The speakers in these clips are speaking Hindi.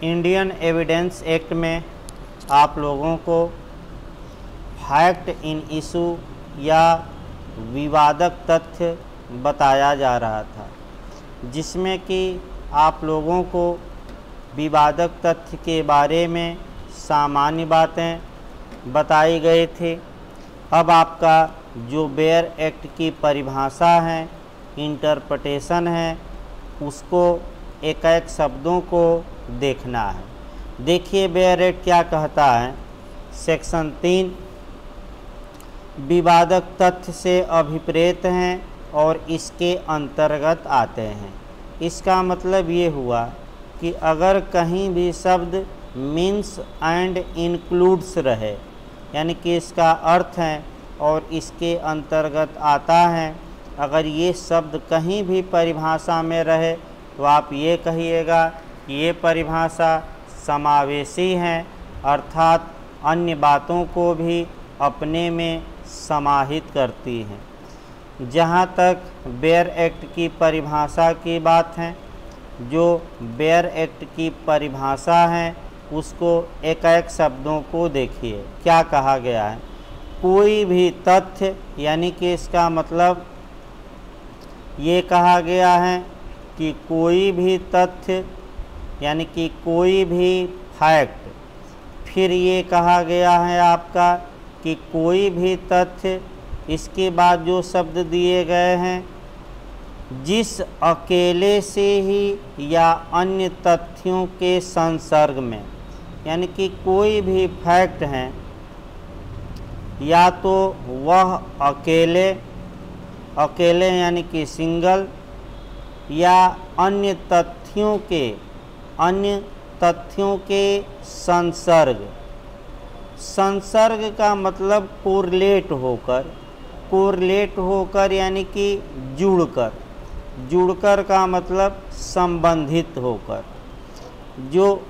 इंडियन एविडेंस एक्ट में आप लोगों को फैक्ट इन इशू या विवादक तथ्य बताया जा रहा था, जिसमें कि आप लोगों को विवादक तथ्य के बारे में सामान्य बातें बताई गई थी। अब आपका जो बेयर एक्ट की परिभाषा है, इंटरप्रिटेशन है, उसको एक एक शब्दों को देखना है। देखिए बेयर एक्ट क्या कहता है। सेक्शन 3 विवादक तथ्य से अभिप्रेत हैं और इसके अंतर्गत आते हैं। इसका मतलब ये हुआ कि अगर कहीं भी शब्द मीन्स एंड इंक्लूड्स रहे, यानी कि इसका अर्थ है और इसके अंतर्गत आता है, अगर ये शब्द कहीं भी परिभाषा में रहे तो आप ये कहिएगा कि ये परिभाषा समावेशी है, अर्थात अन्य बातों को भी अपने में समाहित करती हैं। जहाँ तक बेयर एक्ट की परिभाषा की बात है, जो बेयर एक्ट की परिभाषा है उसको एक एक शब्दों को देखिए। क्या कहा गया है? कोई भी तथ्य, यानी कि इसका मतलब ये कहा गया है कि कोई भी तथ्य यानी कि कोई भी फैक्ट। फिर ये कहा गया है आपका कि कोई भी तथ्य, इसके बाद जो शब्द दिए गए हैं, जिस अकेले से ही या अन्य तथ्यों के संसर्ग में, यानी कि कोई भी फैक्ट है या तो वह अकेले यानी कि सिंगल, या अन्य तथ्यों के संसर्ग का मतलब कोरिलेट होकर यानी कि जुड़कर का मतलब संबंधित होकर, जो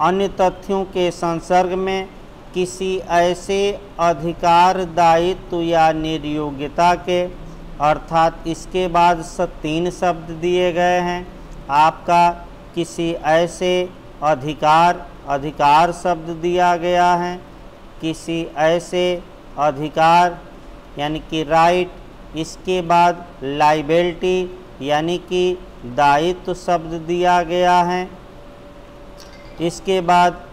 अन्य तथ्यों के संसर्ग में किसी ऐसे अधिकार, दायित्व या निर्योग्यता के, अर्थात इसके बाद 3 शब्द दिए गए हैं आपका। किसी ऐसे अधिकार शब्द दिया गया है, किसी ऐसे अधिकार यानी कि राइट, इसके बाद लाइबिलिटी यानी कि दायित्व शब्द दिया गया है, इसके बाद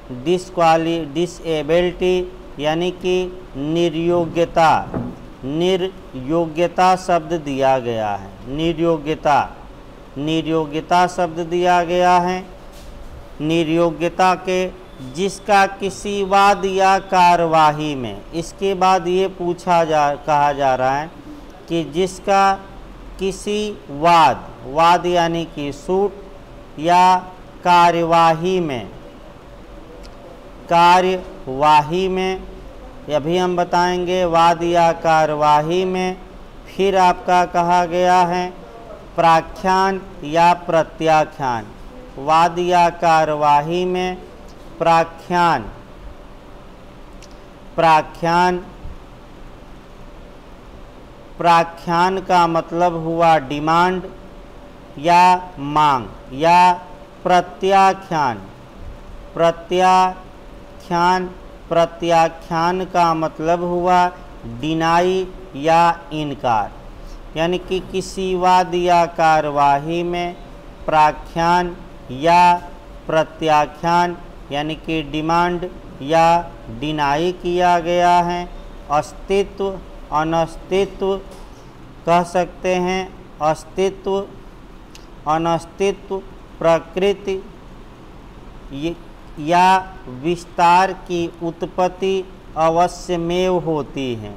डिसेबिलिटी यानी कि निर्योग्यता शब्द दिया गया है। निर्योग्यता शब्द दिया गया है। निर्योग्यता के जिसका किसी वाद या कार्यवाही में, इसके बाद ये कहा जा रहा है कि जिसका किसी वाद यानी कि सूट या कार्यवाही में, अभी हम बताएंगे वाद या कार्यवाही में। फिर आपका कहा गया है प्राख्यान या प्रत्याख्यान। वाद या कार्यवाही में प्राख्यान का मतलब हुआ डिमांड या मांग, या प्रत्याख्यान का मतलब हुआ डिनाई या इनकार, यानी कि किसी वाद या कार्यवाही में प्राख्यान या प्रत्याख्यान यानी कि डिमांड या डिनाई किया गया है। अस्तित्व, अनस्तित्व कह सकते हैं। अस्तित्व, अनस्तित्व, प्रकृति या विस्तार की उत्पत्ति अवश्यमेव होती है,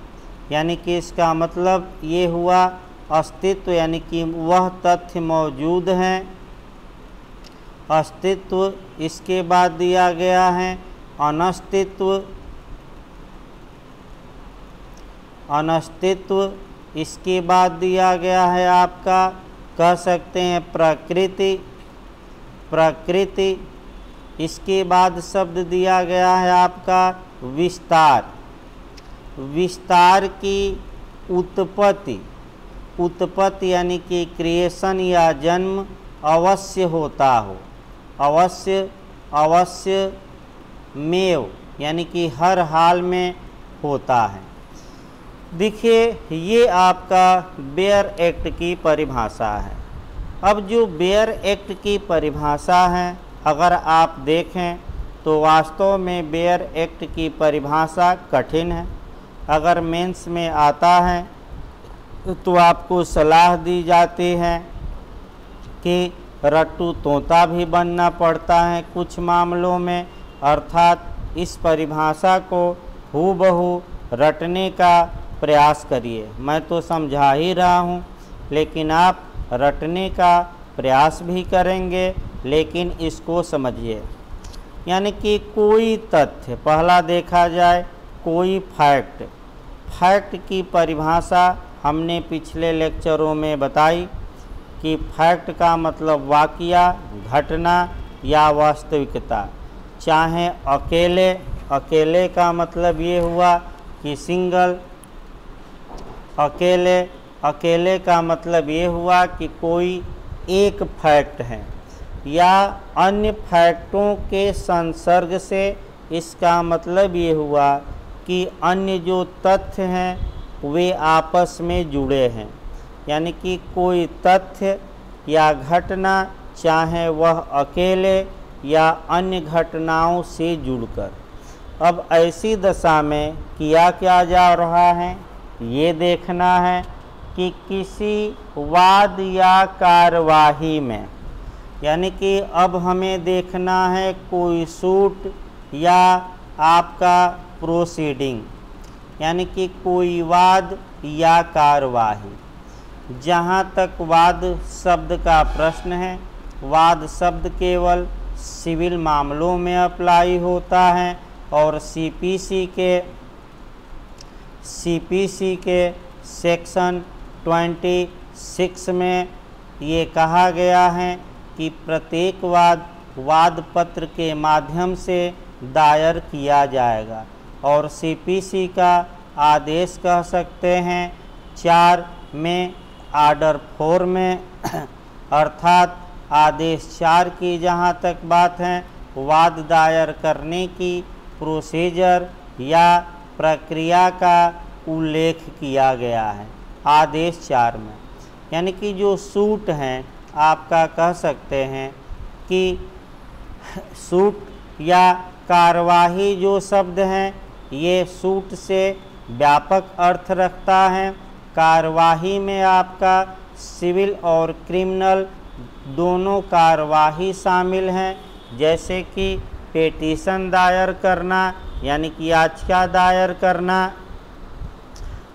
यानी कि इसका मतलब ये हुआ अस्तित्व यानी कि वह तथ्य मौजूद हैं, अस्तित्व। इसके बाद दिया गया है अनस्तित्व। इसके बाद दिया गया है आपका, कह सकते हैं प्रकृति। इसके बाद शब्द दिया गया है आपका विस्तार की उत्पत्ति यानी कि क्रिएशन या जन्म अवश्य अवश्य मेव यानी कि हर हाल में होता है। देखिए ये आपका बेयर एक्ट की परिभाषा है। अब जो बेयर एक्ट की परिभाषा है अगर आप देखें तो वास्तव में बेयर एक्ट की परिभाषा कठिन है। अगर मेंस में आता है तो आपको सलाह दी जाती है कि रट्टू तोता भी बनना पड़ता है कुछ मामलों में, अर्थात इस परिभाषा को हूबहू रटने का प्रयास करिए। मैं तो समझा ही रहा हूँ, लेकिन आप रटने का प्रयास भी करेंगे, लेकिन इसको समझिए। यानी कि कोई तथ्य, पहला देखा जाए कोई फैक्ट। फैक्ट की परिभाषा हमने पिछले लेक्चरों में बताई कि फैक्ट का मतलब वाकया, घटना या वास्तविकता। चाहे अकेले, अकेले का मतलब ये हुआ कि सिंगल, अकेले, अकेले का मतलब ये हुआ कि कोई एक फैक्ट है, या अन्य फैक्टों के संसर्ग से, इसका मतलब ये हुआ कि अन्य जो तथ्य हैं वे आपस में जुड़े हैं। यानी कि कोई तथ्य या घटना चाहे वह अकेले या अन्य घटनाओं से जुड़कर। अब ऐसी दशा में किया क्या जा रहा है ये देखना है कि किसी वाद या कार्यवाही में, यानी कि अब हमें देखना है कोई सूट या आपका प्रोसीडिंग, यानी कि कोई वाद या कार्यवाही। जहाँ तक वाद शब्द का प्रश्न है, वाद शब्द केवल सिविल मामलों में अप्लाई होता है और सीपीसी के सेक्शन 26 में ये कहा गया है कि प्रत्येक वाद पत्र के माध्यम से दायर किया जाएगा। और सीपीसी का आदेश कह सकते हैं 4 में, आर्डर 4 में, अर्थात आदेश 4 की जहाँ तक बात है, वाद दायर करने की प्रोसीजर या प्रक्रिया का उल्लेख किया गया है आदेश 4 में। यानी कि जो सूट हैं, आपका कह सकते हैं कि सूट या कार्यवाही जो शब्द हैं ये सूट से व्यापक अर्थ रखता है। कार्यवाही में आपका सिविल और क्रिमिनल दोनों कार्यवाही शामिल हैं, जैसे कि पेटिशन दायर करना यानी कि याचिका दायर करना,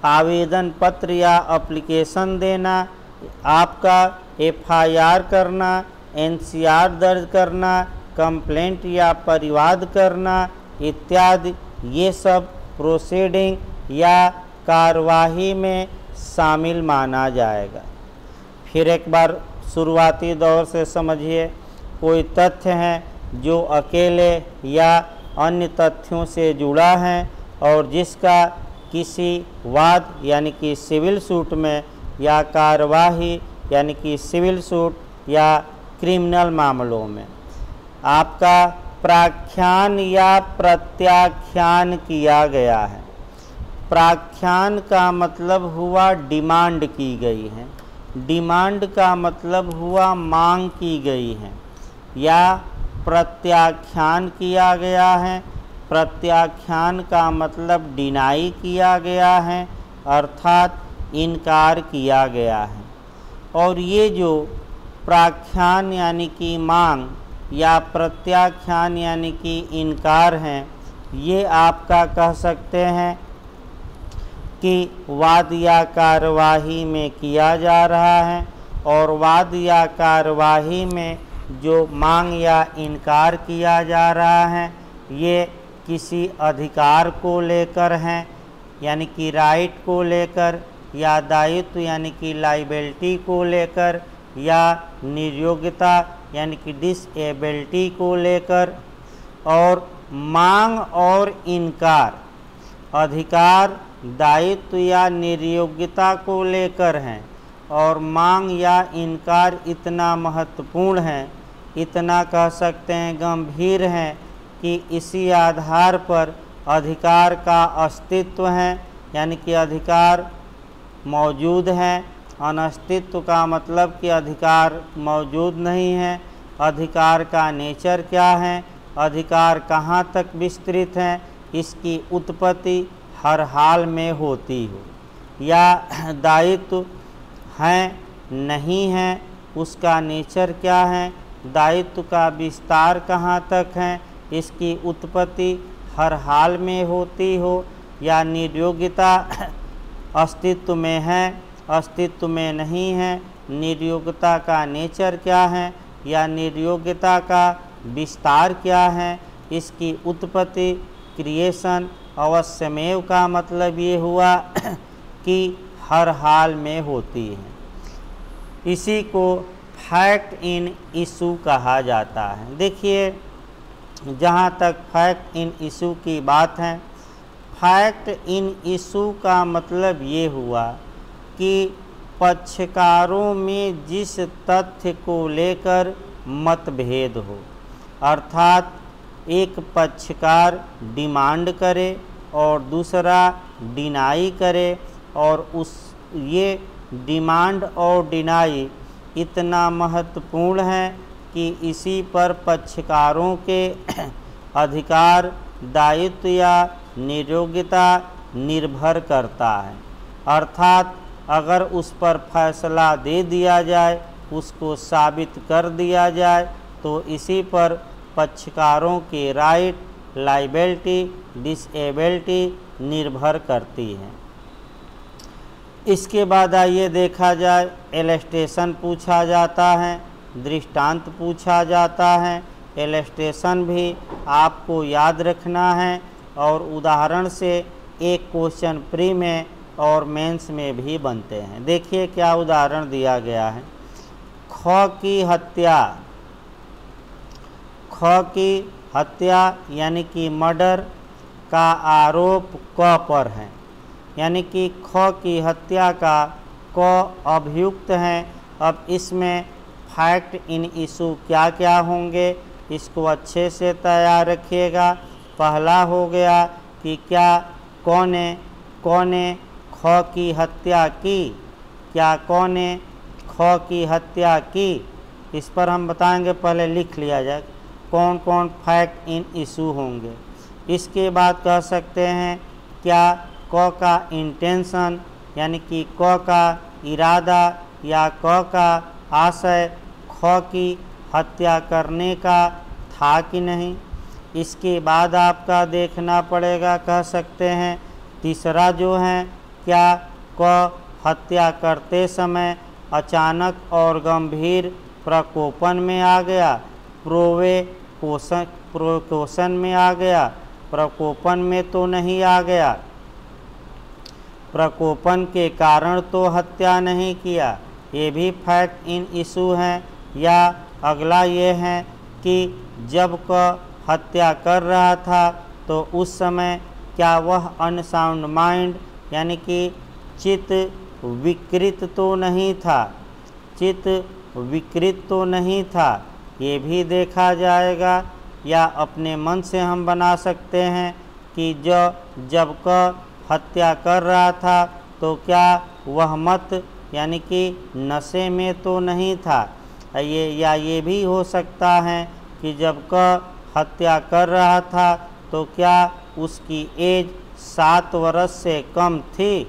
आवेदन पत्र या एप्लीकेशन देना, आपका एफआईआर करना, एनसीआर दर्ज करना, कंप्लेंट या परिवाद करना इत्यादि। ये सब प्रोसीडिंग या कार्यवाही में शामिल माना जाएगा। फिर एक बार शुरुआती दौर से समझिए। कोई तथ्य है जो अकेले या अन्य तथ्यों से जुड़ा है और जिसका किसी वाद यानी कि सिविल सूट में या कार्यवाही यानी कि सिविल सूट या क्रिमिनल मामलों में आपका प्राख्यान या प्रत्याख्यान किया गया है। प्राख्यान का मतलब हुआ डिमांड की गई है, डिमांड का मतलब हुआ मांग की गई है, या प्रत्याख्यान किया गया है। प्रत्याख्यान का मतलब डिनाई किया गया है, अर्थात इनकार किया गया है। और ये जो प्राख्यान यानी कि मांग या प्रत्याख्यान यानी कि इनकार हैं, ये आपका कह सकते हैं कि वाद या कार्यवाही में किया जा रहा है। और वाद या कार्यवाही में जो मांग या इनकार किया जा रहा है ये किसी अधिकार को लेकर हैं, यानी कि राइट को लेकर, या दायित्व यानी कि लाइबिलिटी को लेकर, या निर्योग्यता यानी कि डिसेबिलिटी को लेकर। और मांग और इनकार अधिकार, दायित्व या निर्योग्यता को लेकर हैं। और मांग या इनकार इतना महत्वपूर्ण है इतना कह सकते हैं गंभीर हैं कि इसी आधार पर अधिकार का अस्तित्व है, यानी कि अधिकार मौजूद है। अनस्तित्व का मतलब कि अधिकार मौजूद नहीं है। अधिकार का नेचर क्या है, अधिकार कहाँ तक विस्तृत है, इसकी उत्पत्ति हर हाल में होती हो, या दायित्व है नहीं है, उसका नेचर क्या है, दायित्व का विस्तार कहाँ तक है, इसकी उत्पत्ति हर हाल में होती हो, या निर्योग्यता अस्तित्व में है, अस्तित्व में नहीं है, निर्योग्यता का नेचर क्या है या निर्योग्यता का विस्तार क्या है, इसकी उत्पत्ति क्रिएशन अवश्यमेव का मतलब ये हुआ कि हर हाल में होती है। इसी को फैक्ट इन इशू कहा जाता है। देखिए, जहाँ तक फैक्ट इन इशू की बात है, फैक्ट इन इशू का मतलब ये हुआ कि पक्षकारों में जिस तथ्य को लेकर मतभेद हो, अर्थात एक पक्षकार डिमांड करे और दूसरा डिनाई करे, और ये डिमांड और डिनाई इतना महत्वपूर्ण है कि इसी पर पक्षकारों के अधिकार, दायित्व या निर्योग्यता निर्भर करता है। अर्थात अगर उस पर फैसला दे दिया जाए, उसको साबित कर दिया जाए, तो इसी पर पक्षकारों के राइट, लाइबिलिटी, डिसेबिलिटी निर्भर करती है। इसके बाद आइए देखा जाए, इलस्ट्रेशन पूछा जाता है, दृष्टांत पूछा जाता है। इलस्ट्रेशन भी आपको याद रखना है, और उदाहरण से एक क्वेश्चन प्री में और मेंस में भी बनते हैं। देखिए क्या उदाहरण दिया गया है। ख की हत्या, ख की हत्या यानी कि मर्डर का आरोप क पर है, यानी कि ख की हत्या का क अभियुक्त है। अब इसमें फैक्ट इन इशू क्या क्या होंगे, इसको अच्छे से तैयार रखिएगा। पहला हो गया कि क्या कौन ने ख की हत्या की, क्या कौन ने ख की हत्या की, इस पर हम बताएंगे। पहले लिख लिया जाए कौन कौन फैक्ट इन इशू होंगे। इसके बाद कह सकते हैं क्या क का इंटेंशन, यानी कि क का इरादा या क का आशय ख की हत्या करने का था कि नहीं। इसके बाद आपका देखना पड़ेगा, कह सकते हैं तीसरा जो है, क्या क हत्या करते समय अचानक और गंभीर प्रकोपन में आ गया, प्रोवोकेशन में आ गया, प्रकोपन में तो नहीं आ गया, प्रकोपन के कारण तो हत्या नहीं किया, ये भी फैक्ट इन इशू हैं। या अगला ये है कि जब क हत्या कर रहा था तो उस समय क्या वह अनसाउंड माइंड, यानी कि चित्त विकृत तो नहीं था, चित्त विकृत तो नहीं था, ये भी देखा जाएगा। या अपने मन से हम बना सकते हैं कि जब क हत्या कर रहा था तो क्या वह मत, यानी कि नशे में तो नहीं था। ये भी हो सकता है कि जब क हत्या कर रहा था तो क्या उसकी एज 7 वर्ष से कम थी,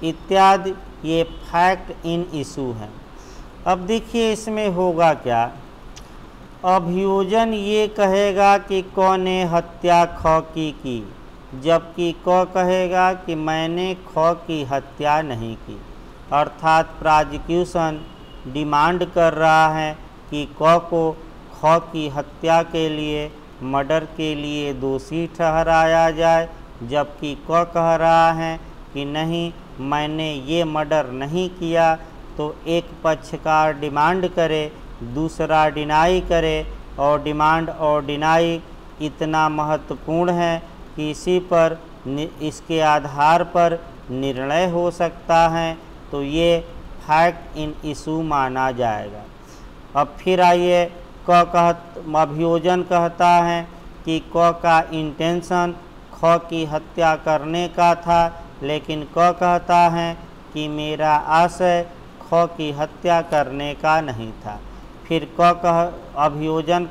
इत्यादि। ये फैक्ट इन इशू है। अब देखिए इसमें होगा क्या, अभियोजन ये कहेगा कि कौन ने हत्या ख की, जबकि क कहेगा कि मैंने ख की हत्या नहीं की। अर्थात प्रोसिक्यूशन डिमांड कर रहा है कि क को ख की हत्या के लिए, मर्डर के लिए दोषी ठहराया जाए, जबकि क कह रहा है कि नहीं मैंने ये मर्डर नहीं किया। तो एक पक्षकार डिमांड करे, दूसरा डिनाई करे, और डिमांड और डिनाई इतना महत्वपूर्ण है कि इसी पर इसके आधार पर निर्णय हो सकता है। तो ये फैक्ट इन इशू माना जाएगा। अब फिर आइए, अभियोजन कहता है कि क का इंटेंशन ख की हत्या करने का था, लेकिन क कहता है कि मेरा आशय ख की हत्या करने का नहीं था। फिर अभियोजन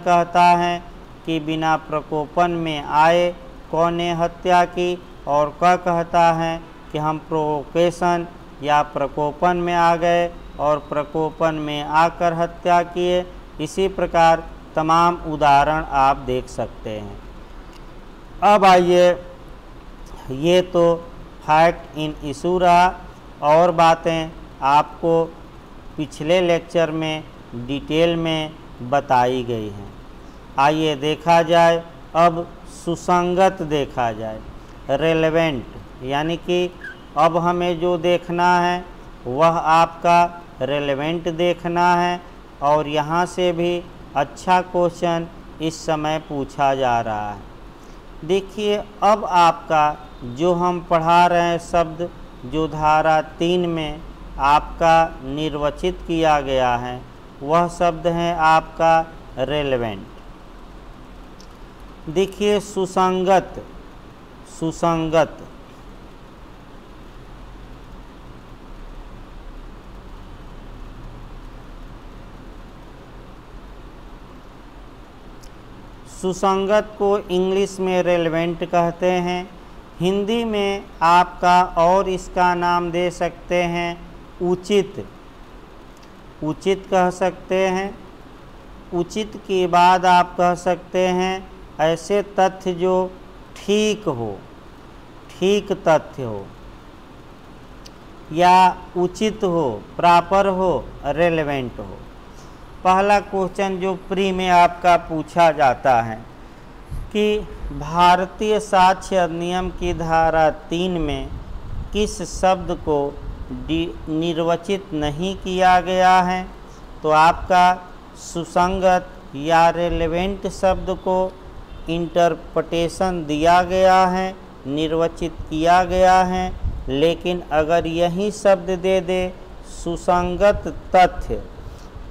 कहता है कि बिना प्रकोपन में आए क ने हत्या की, और क कहता है कि हम प्रोवोकेशन या प्रकोपन में आ गए और प्रकोपन में आकर हत्या किए। इसी प्रकार तमाम उदाहरण आप देख सकते हैं। अब आइए, ये तो फैक्ट इन इशू रहा, और बातें आपको पिछले लेक्चर में डिटेल में बताई गई हैं। आइए देखा जाए, अब सुसंगत देखा जाए, रेलेवेंट, यानी कि अब हमें जो देखना है वह आपका रेलेवेंट देखना है। और यहाँ से भी अच्छा क्वेश्चन इस समय पूछा जा रहा है। देखिए, अब आपका जो हम पढ़ा रहे हैं शब्द, जो धारा 3 में आपका निर्वचित किया गया है, वह शब्द है आपका रेलेवेंट। देखिए, सुसंगत, सुसंगत, सुसंगत को इंग्लिश में रेलेवेंट कहते हैं। हिंदी में आपका और इसका नाम दे सकते हैं उचित, उचित कह सकते हैं। उचित के बाद आप कह सकते हैं ऐसे तथ्य जो ठीक हो, ठीक तथ्य हो या उचित हो, प्रॉपर हो, रेलेवेंट हो। पहला क्वेश्चन जो प्री में आपका पूछा जाता है कि भारतीय साक्ष्य अधिनियम की धारा 3 में किस शब्द को निर्वचित नहीं किया गया है, तो आपका सुसंगत या रेलेवेंट शब्द को इंटरप्रिटेशन दिया गया है, निर्वचित किया गया है। लेकिन अगर यही शब्द दे दे सुसंगत तथ्य,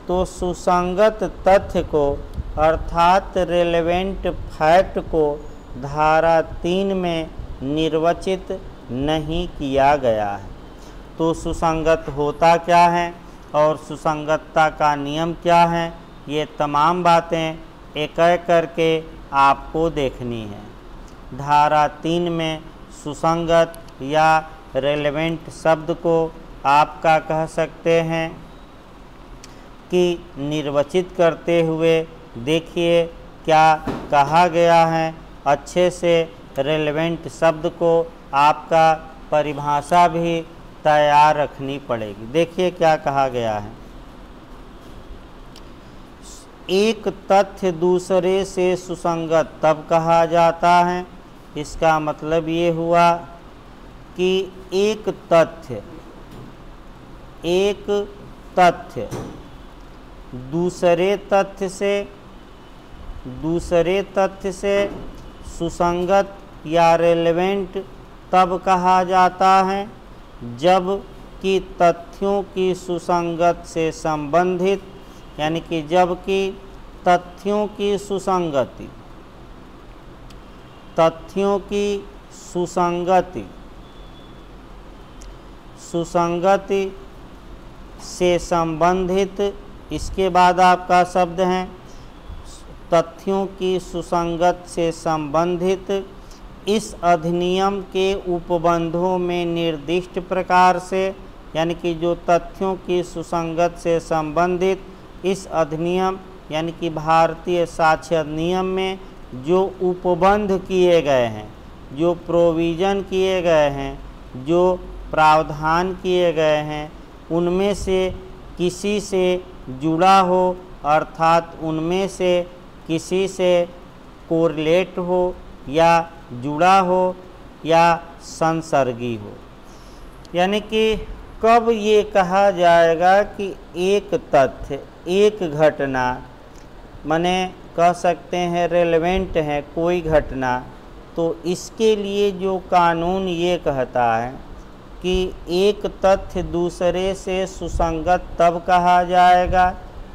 तो सुसंगत तथ्य को अर्थात रेलेवेंट फैक्ट को धारा 3 में निर्वचित नहीं किया गया है। तो सुसंगत होता क्या है और सुसंगतता का नियम क्या है, ये तमाम बातें एक एक करके आपको देखनी है। धारा 3 में सुसंगत या रेलेवेंट शब्द को आपका कह सकते हैं कि निर्वचित करते हुए देखिए क्या कहा गया है। अच्छे से रेलेवेंट शब्द को आपका परिभाषा भी तैयार रखनी पड़ेगी। देखिए क्या कहा गया है, एक तथ्य दूसरे से सुसंगत तब कहा जाता है। इसका मतलब ये हुआ कि एक तथ्य दूसरे तथ्य से सुसंगत या रेलेवेंट तब कहा जाता है जब कि तथ्यों की सुसंगत से संबंधित, यानी कि जब कि तथ्यों की सुसंगति से संबंधित, इसके बाद आपका शब्द है तथ्यों की सुसंगत से संबंधित इस अधिनियम के उपबंधों में निर्दिष्ट प्रकार से, यानी कि जो तथ्यों की सुसंगत से संबंधित इस अधिनियम यानी कि भारतीय साक्ष्य अधिनियम में जो उपबंध किए गए हैं, जो प्रोविज़न किए गए हैं, जो प्रावधान किए गए हैं, उनमें से किसी से जुड़ा हो, अर्थात उनमें से किसी से कोरिलेट हो या जुड़ा हो या संसर्गी हो। यानी कि कब ये कहा जाएगा कि एक तथ्य, एक घटना, माने कह सकते हैं रेलेवेंट है कोई घटना, तो इसके लिए जो कानून ये कहता है कि एक तथ्य दूसरे से सुसंगत तब कहा जाएगा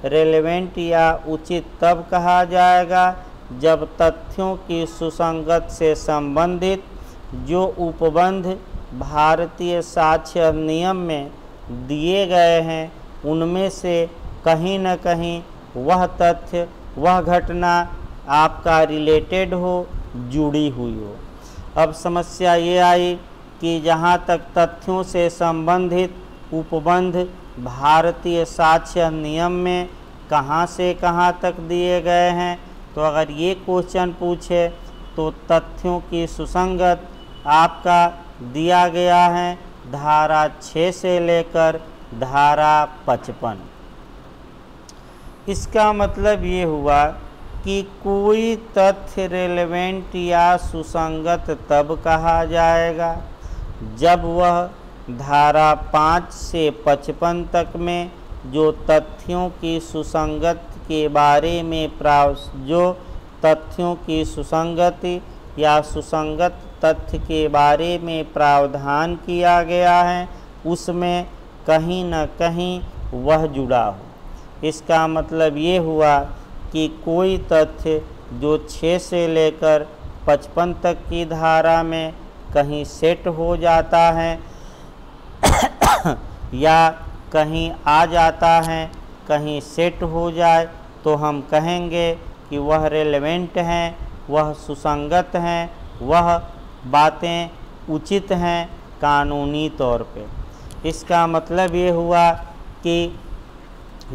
रेलेवेंट या उचित तब कहा जाएगा जब तथ्यों की सुसंगत से संबंधित जो उपबंध भारतीय साक्ष्य अधिनियम में दिए गए हैं उनमें से कहीं न कहीं वह तथ्य वह घटना आपका रिलेटेड हो, जुड़ी हुई हो। अब समस्या ये आई कि जहाँ तक तथ्यों से संबंधित उपबंध भारतीय साक्ष्य अधिनियम में कहाँ से कहाँ तक दिए गए हैं, तो अगर ये क्वेश्चन पूछे तो तथ्यों की सुसंगत आपका दिया गया है धारा 6 से लेकर धारा 55। इसका मतलब ये हुआ कि कोई तथ्य रेलेवेंट या सुसंगत तब कहा जाएगा जब वह धारा 5 से 55 तक में जो तथ्यों की सुसंगत के बारे में जो तथ्यों की सुसंगति या सुसंगत तथ्य के बारे में प्रावधान किया गया है उसमें कहीं न कहीं वह जुड़ा हो। इसका मतलब ये हुआ कि कोई तथ्य जो 6 से लेकर 55 तक की धारा में कहीं सेट हो जाता है या कहीं आ जाता है, कहीं सेट हो जाए, तो हम कहेंगे कि वह रेलेवेंट हैं, वह सुसंगत हैं, वह बातें उचित हैं कानूनी तौर पे। इसका मतलब ये हुआ कि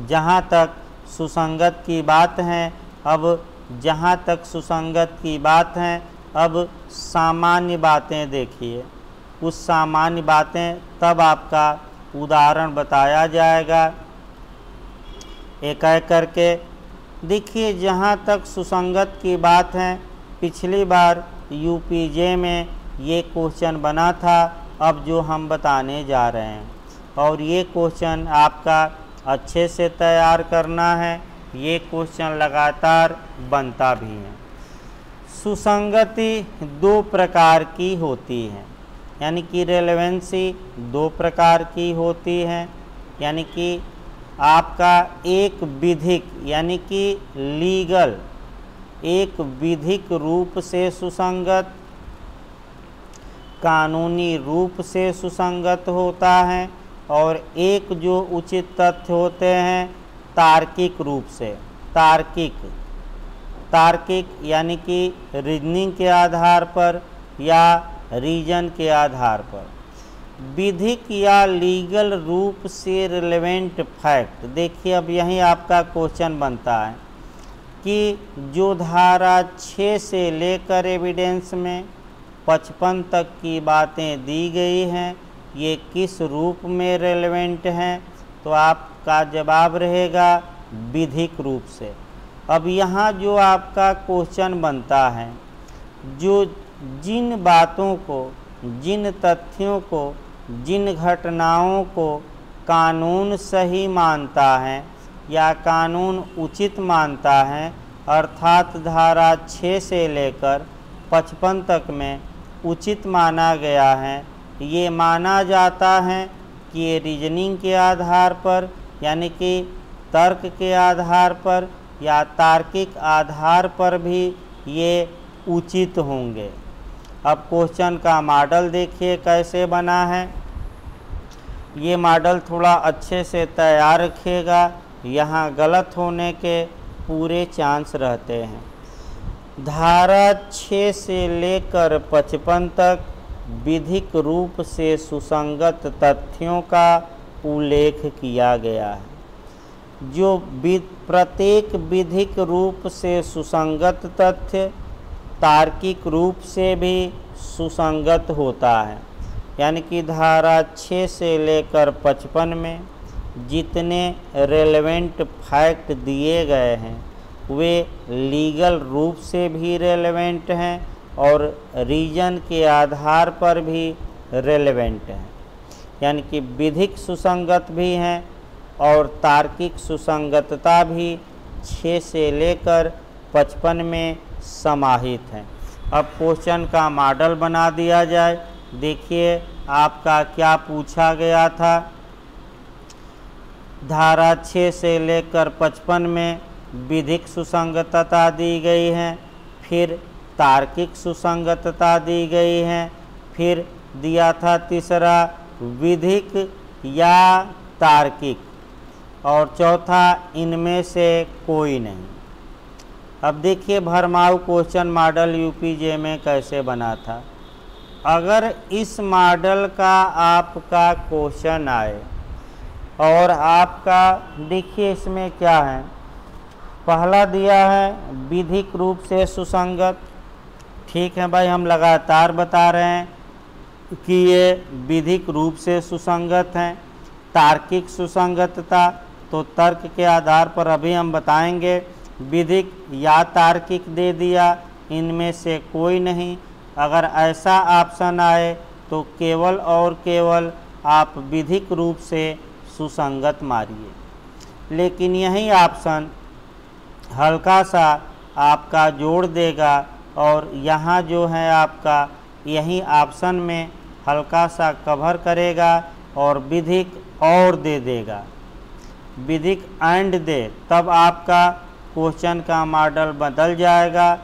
जहाँ तक सुसंगत की बात है, अब जहाँ तक सुसंगत की बात है, अब सामान्य बातें देखिए। उस सामान्य बातें तब आपका उदाहरण बताया जाएगा एक एक करके। देखिए, जहाँ तक सुसंगत की बात है, पिछली बार यूपीजे में ये क्वेश्चन बना था, अब जो हम बताने जा रहे हैं, और ये क्वेश्चन आपका अच्छे से तैयार करना है। ये क्वेश्चन लगातार बनता भी है। सुसंगति 2 प्रकार की होती है, यानी कि रेलेवेंसी 2 प्रकार की होती है। यानी कि आपका एक विधिक यानी कि लीगल, एक विधिक रूप से सुसंगत, कानूनी रूप से सुसंगत होता है, और एक जो उचित तथ्य होते हैं तार्किक रूप से। तार्किक यानी कि रीजनिंग के आधार पर या रीजन के आधार पर। विधिक या लीगल रूप से रिलेवेंट फैक्ट। देखिए, अब यही आपका क्वेश्चन बनता है कि जो धारा 6 से लेकर एविडेंस में 55 तक की बातें दी गई हैं, ये किस रूप में रेलेवेंट हैं, तो आपका जवाब रहेगा विधिक रूप से। अब यहाँ जो आपका क्वेश्चन बनता है, जो जिन बातों को, जिन तथ्यों को, जिन घटनाओं को कानून सही मानता है या कानून उचित मानता है, अर्थात धारा 6 से लेकर 55 तक में उचित माना गया है, ये माना जाता है कि ये रीजनिंग के आधार पर यानी कि तर्क के आधार पर या तार्किक आधार पर भी ये उचित होंगे। अब क्वेश्चन का मॉडल देखिए कैसे बना है। ये मॉडल थोड़ा अच्छे से तैयार रखिएगा, यहाँ गलत होने के पूरे चांस रहते हैं। धारा 6 से लेकर 55 तक विधिक रूप से सुसंगत तथ्यों का उल्लेख किया गया है। जो प्रत्येक विधिक रूप से सुसंगत तथ्य तार्किक रूप से भी सुसंगत होता है। यानी कि धारा 6 से लेकर 55 में जितने रेलेवेंट फैक्ट दिए गए हैं वे लीगल रूप से भी रेलेवेंट हैं और रीजन के आधार पर भी रेलेवेंट हैं। यानी कि विधिक सुसंगत भी हैं और तार्किक सुसंगतता भी 6 से लेकर 55 में समाहित हैं। अब क्वेश्चन का मॉडल बना दिया जाए। देखिए आपका क्या पूछा गया था। धारा 6 से लेकर 55 में विधिक सुसंगतता दी गई है, फिर तार्किक सुसंगतता दी गई है, फिर दिया था तीसरा विधिक या तार्किक, और चौथा इनमें से कोई नहीं। अब देखिए भरमाऊ क्वेश्चन मॉडल यूपीजे में कैसे बना था। अगर इस मॉडल का आपका क्वेश्चन आए और आपका देखिए इसमें क्या है, पहला दिया है विधिक रूप से सुसंगत। ठीक है भाई, हम लगातार बता रहे हैं कि ये विधिक रूप से सुसंगत हैं। तार्किक सुसंगतता तो तर्क के आधार पर अभी हम बताएंगे, विधिक या तार्किक दे दिया, इनमें से कोई नहीं। अगर ऐसा ऑप्शन आए तो केवल और केवल आप विधिक रूप से सुसंगत मारिए। लेकिन यही ऑप्शन हल्का सा आपका जोड़ देगा और यहाँ जो है आपका यही ऑप्शन में हल्का सा कवर करेगा और विधिक और दे देगा, विधिक एंड दे, तब आपका क्वेश्चन का मॉडल बदल जाएगा।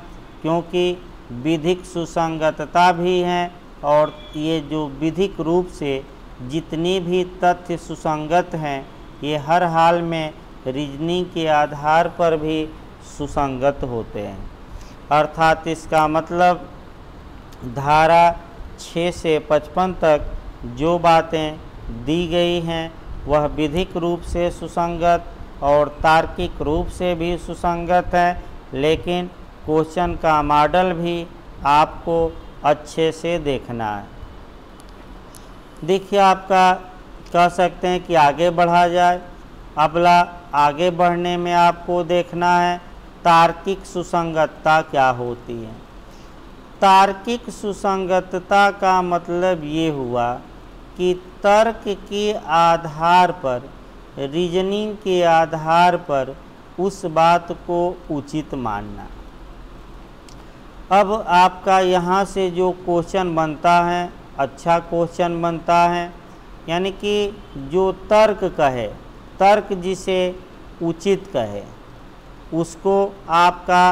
क्योंकि विधिक सुसंगतता भी है और ये जो विधिक रूप से जितनी भी तथ्य सुसंगत हैं ये हर हाल में रीजनिंग के आधार पर भी सुसंगत होते हैं। अर्थात इसका मतलब धारा 6 से 55 तक जो बातें दी गई हैं वह विधिक रूप से सुसंगत और तार्किक रूप से भी सुसंगत है, लेकिन क्वेश्चन का मॉडल भी आपको अच्छे से देखना है। देखिए आपका कह सकते हैं कि आगे बढ़ा जाए। अगला आगे बढ़ने में आपको देखना है तार्किक सुसंगतता क्या होती है। तार्किक सुसंगतता का मतलब ये हुआ कि तर्क के आधार पर, रीजनिंग के आधार पर उस बात को उचित मानना। अब आपका यहाँ से जो क्वेश्चन बनता है अच्छा क्वेश्चन बनता है, यानी कि जो तर्क कहे, तर्क जिसे उचित कहे उसको आपका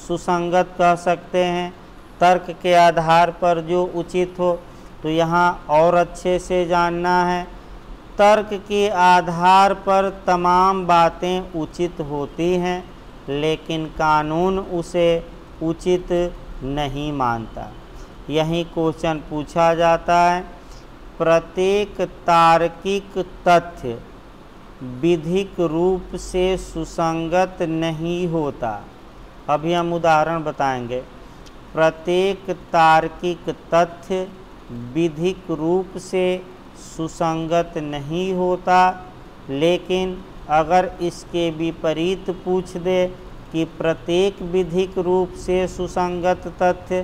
सुसंगत कह सकते हैं। तर्क के आधार पर जो उचित हो, तो यहाँ और अच्छे से जानना है। तर्क के आधार पर तमाम बातें उचित होती हैं, लेकिन कानून उसे उचित नहीं मानता। यही क्वेश्चन पूछा जाता है। प्रत्येक तार्किक तथ्य विधिक रूप से सुसंगत नहीं होता। अभी हम उदाहरण बताएंगे। प्रत्येक तार्किक तथ्य विधिक रूप से सुसंगत नहीं होता, लेकिन अगर इसके विपरीत पूछ दे कि प्रत्येक विधिक रूप से सुसंगत तथ्य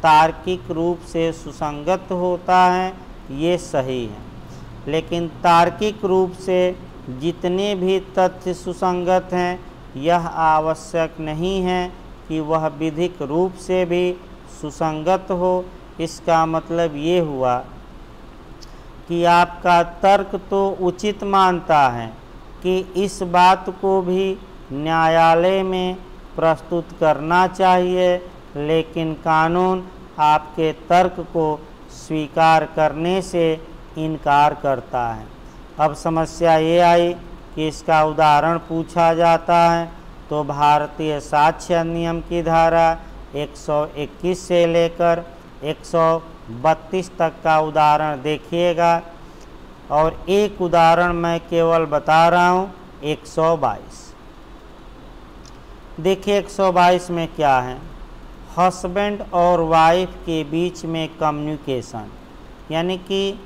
तार्किक रूप से सुसंगत होता है, ये सही है। लेकिन तार्किक रूप से जितने भी तथ्य सुसंगत हैं यह आवश्यक नहीं है कि वह विधिक रूप से भी सुसंगत हो। इसका मतलब ये हुआ कि आपका तर्क तो उचित मानता है कि इस बात को भी न्यायालय में प्रस्तुत करना चाहिए, लेकिन कानून आपके तर्क को स्वीकार करने से इनकार करता है। अब समस्या ये आई कि इसका उदाहरण पूछा जाता है, तो भारतीय साक्ष्य अधिनियम की धारा 121 से लेकर 132 तक का उदाहरण देखिएगा, और एक उदाहरण मैं केवल बता रहा हूँ 122। देखिए 122 में क्या है, हस्बैंड और वाइफ के बीच में कम्युनिकेशन, यानी कि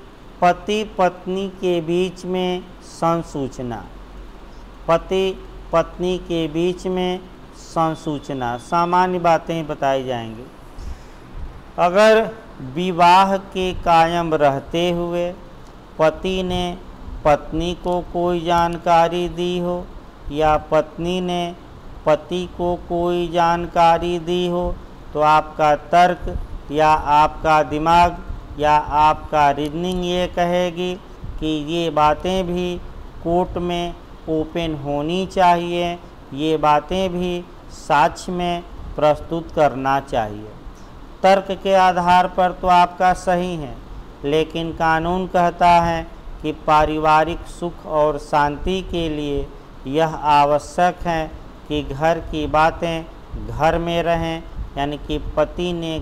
पति पत्नी के बीच में संसूचना, पति पत्नी के बीच में संसूचना, सामान्य बातें बताई जाएंगी। अगर विवाह के कायम रहते हुए पति ने पत्नी को कोई जानकारी दी हो या पत्नी ने पति को कोई जानकारी दी हो, तो आपका तर्क या आपका दिमाग या आपका रीजनिंग ये कहेगी कि ये बातें भी कोर्ट में ओपन होनी चाहिए, ये बातें भी साक्ष्य में प्रस्तुत करना चाहिए। तर्क के आधार पर तो आपका सही है, लेकिन कानून कहता है कि पारिवारिक सुख और शांति के लिए यह आवश्यक है कि घर की बातें घर में रहें, यानी कि पति ने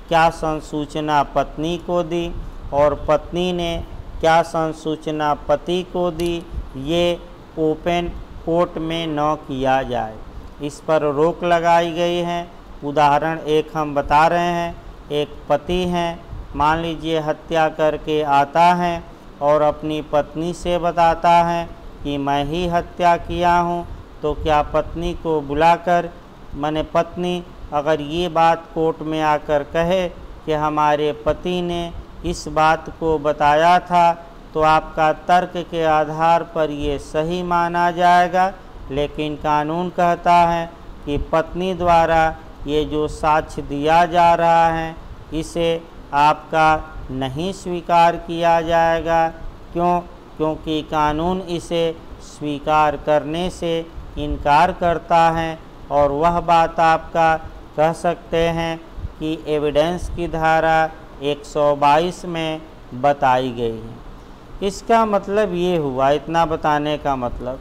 क्या संसूचना पत्नी को दी और पत्नी ने क्या संसूचना पति को दी, ये ओपन कोर्ट में न किया जाए, इस पर रोक लगाई गई है। उदाहरण एक हम बता रहे हैं। एक पति हैं, मान लीजिए हत्या करके आता है और अपनी पत्नी से बताता है कि मैं ही हत्या किया हूँ, तो क्या पत्नी को बुलाकर, माने पत्नी अगर ये बात कोर्ट में आकर कहे कि हमारे पति ने इस बात को बताया था, तो आपका तर्क के आधार पर ये सही माना जाएगा। लेकिन कानून कहता है कि पत्नी द्वारा ये जो साक्ष्य दिया जा रहा है इसे आपका नहीं स्वीकार किया जाएगा। क्यों? क्योंकि कानून इसे स्वीकार करने से इनकार करता है और वह बात आपका कह सकते हैं कि एविडेंस की धारा 122 में बताई गई है। इसका मतलब ये हुआ, इतना बताने का मतलब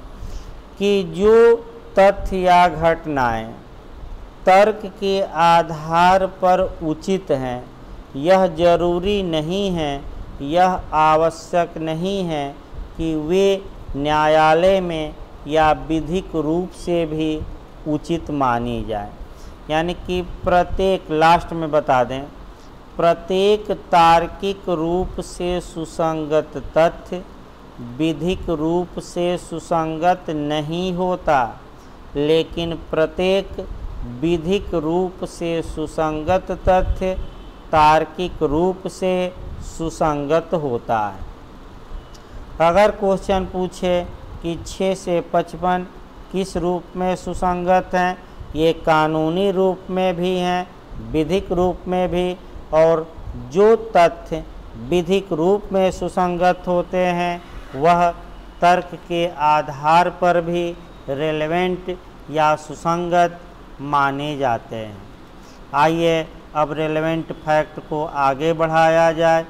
कि जो तथ्य या घटनाएं तर्क के आधार पर उचित हैं, यह जरूरी नहीं है, यह आवश्यक नहीं है कि वे न्यायालय में या विधिक रूप से भी उचित मानी जाए। यानी कि प्रत्येक, लास्ट में बता दें, प्रत्येक तार्किक रूप से सुसंगत तथ्य विधिक रूप से सुसंगत नहीं होता, लेकिन प्रत्येक विधिक रूप से सुसंगत तथ्य तार्किक रूप से सुसंगत होता है। अगर क्वेश्चन पूछे कि 6 से 55 किस रूप में सुसंगत हैं, ये कानूनी रूप में भी हैं, विधिक रूप में भी, और जो तथ्य विधिक रूप में सुसंगत होते हैं वह तर्क के आधार पर भी रेलेवेंट या सुसंगत माने जाते हैं। आइए अब रेलेवेंट फैक्ट को आगे बढ़ाया जाए।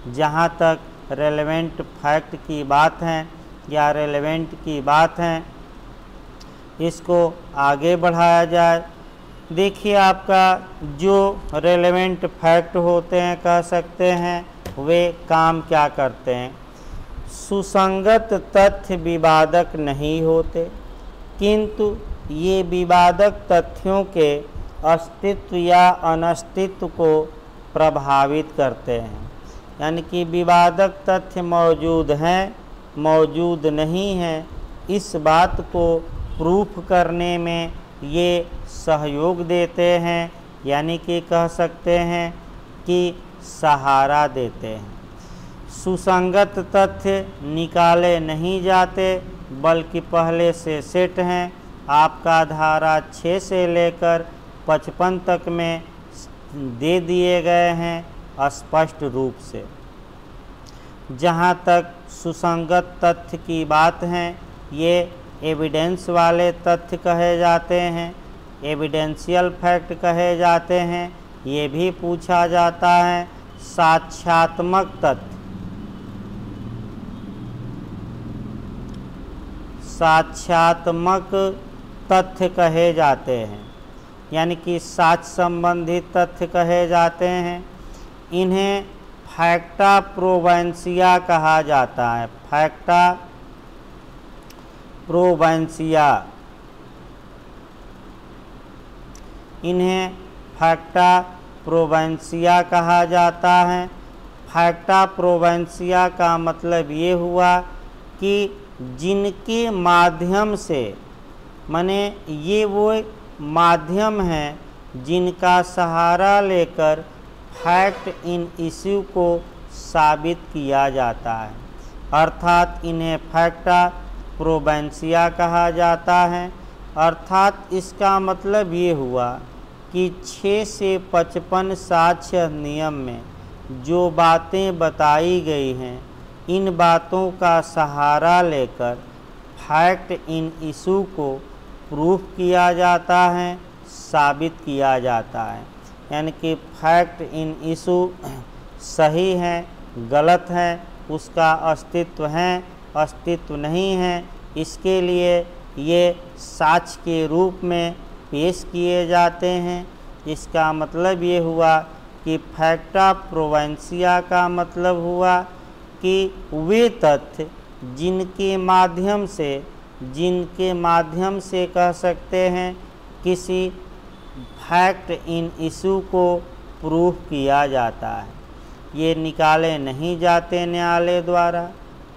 जहाँ तक रेलेवेंट फैक्ट की बात है या रेलेवेंट की बात है, इसको आगे बढ़ाया जाए। देखिए, आपका जो रेलेवेंट फैक्ट होते हैं, कह सकते हैं, वे काम क्या करते हैं। सुसंगत तथ्य विवादक नहीं होते, किंतु ये विवादक तथ्यों के अस्तित्व या अनस्तित्व को प्रभावित करते हैं। यानी कि विवादक तथ्य मौजूद हैं, मौजूद नहीं हैं, इस बात को प्रूफ करने में ये सहयोग देते हैं, यानी कि कह सकते हैं कि सहारा देते हैं। सुसंगत तथ्य निकाले नहीं जाते, बल्कि पहले से सेट हैं। आपका धारा 6 से लेकर 55 तक में दे दिए गए हैं स्पष्ट रूप से। जहाँ तक सुसंगत तथ्य की बात है, ये एविडेंस वाले तथ्य कहे जाते हैं, एविडेंशियल फैक्ट कहे जाते हैं। ये भी पूछा जाता है साक्ष्यात्मक तथ्य, साक्ष्यात्मक तथ्य कहे जाते हैं, यानी कि साक्ष्य संबंधित तथ्य कहे जाते हैं। इन्हें फैक्टा प्रोवेंशिया कहा जाता है। फैक्टा प्रोवेंशिया, इन्हें फैक्टा प्रोवेंशिया कहा जाता है। फैक्टा प्रोवेंशिया का मतलब ये हुआ कि जिनके माध्यम से, माने ये वो माध्यम हैं जिनका सहारा लेकर फैक्ट इन इश्यू को साबित किया जाता है, अर्थात इन्हें फैक्टा प्रोवेंशिया कहा जाता है। अर्थात इसका मतलब ये हुआ कि 6 से 55 साक्ष्य नियम में जो बातें बताई गई हैं, इन बातों का सहारा लेकर फैक्ट इन इशू को प्रूफ किया जाता है, साबित किया जाता है। यानी कि फैक्ट इन इशू सही है, गलत है, उसका अस्तित्व है, अस्तित्व नहीं है, इसके लिए ये साक्ष्य के रूप में पेश किए जाते हैं। इसका मतलब ये हुआ कि फैक्टा प्रोवेंसिया का मतलब हुआ कि वे तथ्य जिनके माध्यम से कह सकते हैं किसी फैक्ट इन इशू को प्रूफ किया जाता है, ये निकाले नहीं जाते न्यायालय द्वारा,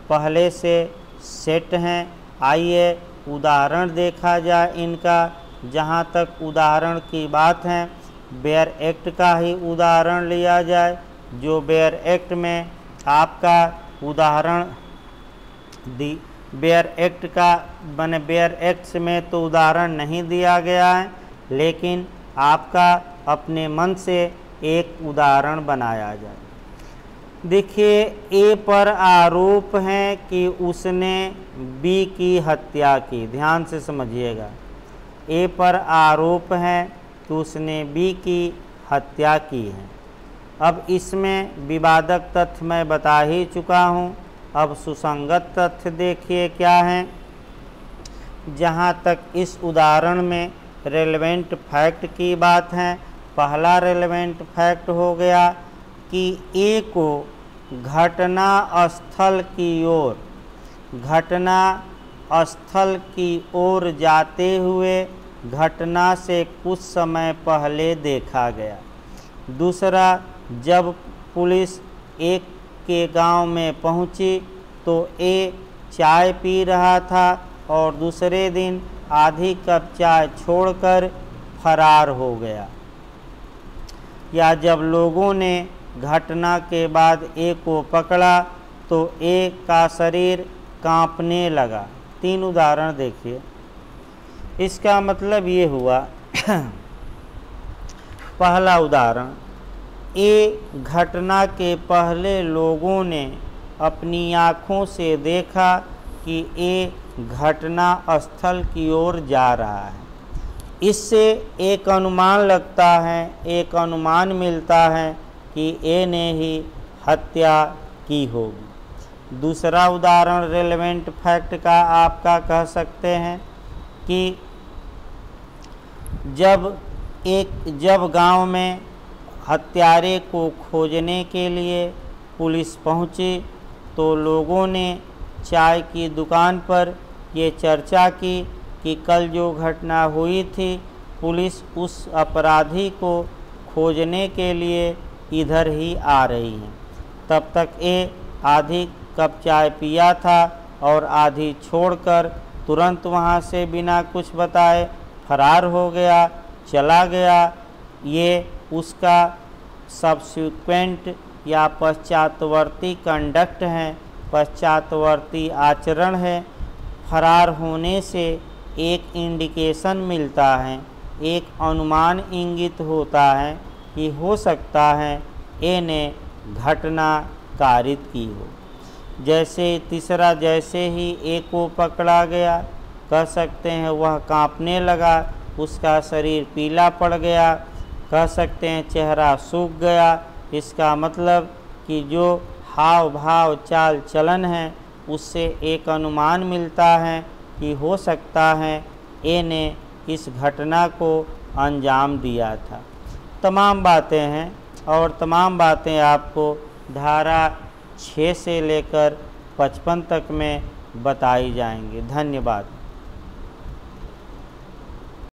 पहले से सेट हैं। आइए उदाहरण देखा जाए इनका। जहाँ तक उदाहरण की बात है, बेयर एक्ट का ही उदाहरण लिया जाए। जो बेयर एक्ट में आपका उदाहरण बेयर एक्ट का बने बेयर एक्ट में तो उदाहरण नहीं दिया गया है, लेकिन आपका अपने मन से एक उदाहरण बनाया जाए। देखिए, ए पर आरोप है कि उसने बी की हत्या की। ध्यान से समझिएगा, ए पर आरोप है कि उसने बी की हत्या की है। अब इसमें विवादक तथ्य मैं बता ही चुका हूँ। अब सुसंगत तथ्य देखिए क्या है। जहाँ तक इस उदाहरण में रेलेवेंट फैक्ट की बात है, पहला रेलेवेंट फैक्ट हो गया कि ए को घटना स्थल की ओर जाते हुए घटना से कुछ समय पहले देखा गया। दूसरा, जब पुलिस एक के गांव में पहुंची तो ए चाय पी रहा था और दूसरे दिन आधी कप चाय छोड़कर फरार हो गया। या जब लोगों ने घटना के बाद ए को पकड़ा तो ए का शरीर कांपने लगा। 3 उदाहरण देखिए। इसका मतलब ये हुआ पहला उदाहरण, ए घटना के पहले लोगों ने अपनी आँखों से देखा कि ए घटना स्थल की ओर जा रहा है। इससे एक अनुमान मिलता है कि ए ने ही हत्या की होगी। दूसरा उदाहरण रेलेवेंट फैक्ट का आपका कह सकते हैं कि जब गांव में हत्यारे को खोजने के लिए पुलिस पहुंची तो लोगों ने चाय की दुकान पर ये चर्चा की कि कल जो घटना हुई थी, पुलिस उस अपराधी को खोजने के लिए इधर ही आ रही है। तब तक ए आधी कप चाय पिया था और आधी छोड़कर तुरंत वहाँ से बिना कुछ बताए फरार हो गया, चला गया। ये उसका सब्सिक्वेंट या पश्चातवर्ती कंडक्ट है, पश्चातवर्ती आचरण है। फरार होने से एक इंडिकेशन मिलता है, एक अनुमान इंगित होता है कि हो सकता है ए ने घटना कारित की हो। जैसे तीसरा, जैसे ही ए को पकड़ा गया, कह सकते हैं वह कांपने लगा, उसका शरीर पीला पड़ गया, कह सकते हैं चेहरा सूख गया। इसका मतलब कि जो हाव भाव चाल चलन है उससे एक अनुमान मिलता है कि हो सकता है ए ने इस घटना को अंजाम दिया था। तमाम बातें हैं और तमाम बातें आपको धारा 6 से लेकर 55 तक में बताई जाएंगी। धन्यवाद।